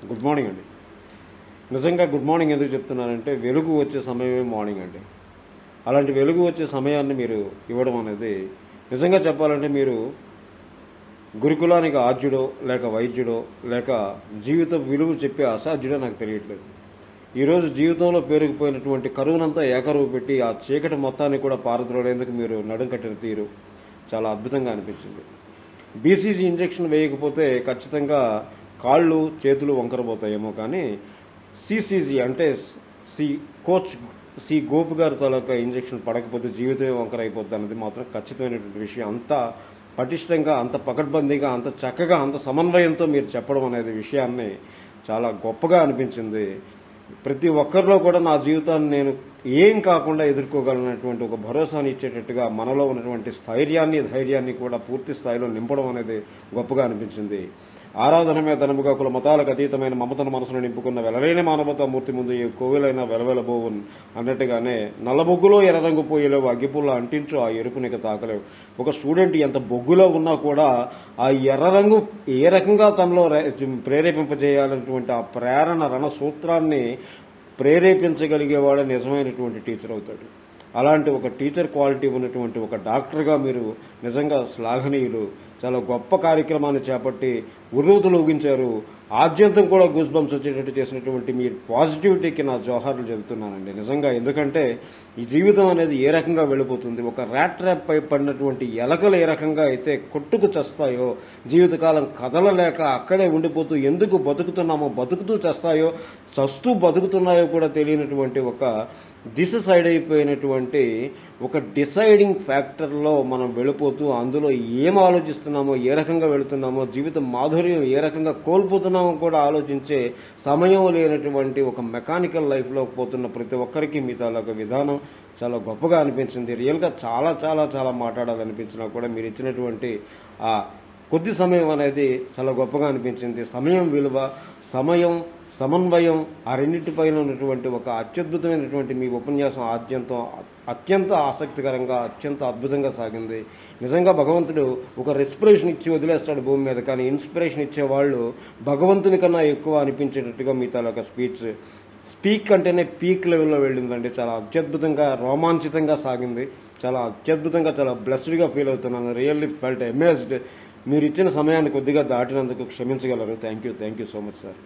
Good morning అండి. నిజంగా good morning ఎందుకు చెప్తున్నానంటే వెలుగు వచ్చే సమయమే మార్నింగ్ అండి. అలాంటి వెలుగు వచ్చే సమయాన్ని మీరు ఇవ్వడం అనేది నిజంగా చెప్పాలంటే మీరు గురుకులానికి ఆద్యుడో లేక వైద్యుడో లేక జీవిత విలువ చెప్పే అసాధ్యుడో నాకు తెలియట్లేదు. ఈరోజు జీవితంలో పేరుకుపోయినటువంటి కరువునంతా ఏకరువు పెట్టి ఆ చీకటి మొత్తాన్ని కూడా పారద్రోలేందుకు మీరు నడుం కట్టిన తీరు చాలా అద్భుతంగా అనిపించింది. బీసీజీ ఇంజెక్షన్ వేయకపోతే ఖచ్చితంగా కాళ్ళు చేతులు వంకరపోతాయేమో, కానీ సిసిజీ అంటే సి కోచ్ సి గోపు గారి తాలూకా ఇంజెక్షన్ పడకపోతే జీవితమే వంకర అయిపోద్ది అన్నది మాత్రం ఖచ్చితమైనటువంటి విషయం. అంత పటిష్టంగా, అంత పకడ్బందీగా, అంత చక్కగా, అంత సమన్వయంతో మీరు చెప్పడం అనేది విషయాన్ని చాలా గొప్పగా అనిపించింది. ప్రతి ఒక్కరిలో కూడా నా జీవితాన్ని నేను ఏం కాకుండా ఎదుర్కోగలనటువంటి ఒక భరోసాని ఇచ్చేటట్టుగా మనలో ఉన్నటువంటి స్థైర్యాన్ని ధైర్యాన్ని కూడా పూర్తి స్థాయిలో నింపడం అనేది గొప్పగా అనిపించింది. ఆరాధనమే ధనముగా కుల మతాలకు అతీతమైన మమతను మనసును నింపుకున్న వెలలేని మానవతా మూర్తి ముందు ఏ కోవిలైన వెలవెలబోవున్ అన్నట్టుగానే నల్లబొగ్గులో ఎర్రరంగు పోయేలేవు, అగ్గిపుల్ల అంటించు ఆ ఎరుపునిక తాకలేవు. ఒక స్టూడెంట్ ఎంత బొగ్గులో ఉన్నా కూడా ఆ ఎర్ర రంగు ఏ రకంగా తనలో ప్రేరేపింపజేయాలన్నటువంటి ఆ ప్రేరణ రణ సూత్రాన్ని ప్రేరేపించగలిగేవాడే నిజమైనటువంటి టీచర్ అవుతాడు. అలాంటి ఒక టీచర్ క్వాలిటీ ఉన్నటువంటి ఒక డాక్టర్గా మీరు నిజంగా శ్లాఘనీయులు. చాలా గొప్ప కార్యక్రమాన్ని చేపట్టి ఉర్రూతులు ఊగించారు. ఆద్యంతం కూడా గూస్ బంప్స్ వచ్చేటట్టు చేసినటువంటి మీ పాజిటివిటీకి నా జోహార్లు చెబుతున్నానండి నిజంగా. ఎందుకంటే ఈ జీవితం అనేది ఏ రకంగా వెళ్ళిపోతుంది, ఒక ర్యాట్ ట్రాప్ పై పడినటువంటి ఎలకలు ఏ రకంగా అయితే కొట్టుకు చస్తాయో, జీవితకాలం కదలలేక అక్కడే ఉండిపోతూ ఎందుకు బతుకుతున్నామో, బతుకుతూ చస్తాయో, చస్తూ బతుకుతున్నాయో కూడా తెలియనటువంటి ఒక దిశ సైడ్ అయిపోయినటువంటి ఒక డిసైడింగ్ ఫ్యాక్టర్లో మనం వెళ్ళిపోతూ అందులో ఏం ఆలోచిస్తున్నామో, ఏ రకంగా వెళుతున్నామో, జీవిత మాధుర్యం ఏ రకంగా కోల్పోతున్నామో కూడా ఆలోచించే సమయం లేనటువంటి ఒక మెకానికల్ లైఫ్లో పోతున్న ప్రతి ఒక్కరికి మీ తాలూకా విధానం చాలా గొప్పగా అనిపించింది. రియల్గా చాలా చాలా చాలా మాట్లాడాలనిపించినా కూడా మీరు ఇచ్చినటువంటి ఆ కొద్ది సమయం అనేది చాలా గొప్పగా అనిపించింది. సమయం విలువ, సమయం సమన్వయం, ఆ రెండింటిపైన ఉన్నటువంటి ఒక అత్యద్భుతమైనటువంటి మీ ఉపన్యాసం అత్యంత ఆసక్తికరంగా, అత్యంత అద్భుతంగా సాగింది. నిజంగా భగవంతుడు ఒక రెస్పిరేషన్ ఇచ్చి వదిలేస్తాడు భూమి మీద, కానీ ఇన్స్పిరేషన్ ఇచ్చేవాళ్ళు భగవంతుని కన్నా ఎక్కువ అనిపించేటట్టుగా మీ తాలూకా స్పీక్ అంటేనే పీక్ లెవెల్లో వెళ్ళిందండి. చాలా అత్యద్భుతంగా, రోమాంచితంగా సాగింది. చాలా అత్యద్భుతంగా, చాలా బ్లెస్డ్గా ఫీల్ అవుతున్నాను. Really felt amazed. మీరు ఇచ్చిన సమయాన్ని కొద్దిగా దాటినందుకు క్షమించగలరు. Thank you so much sir.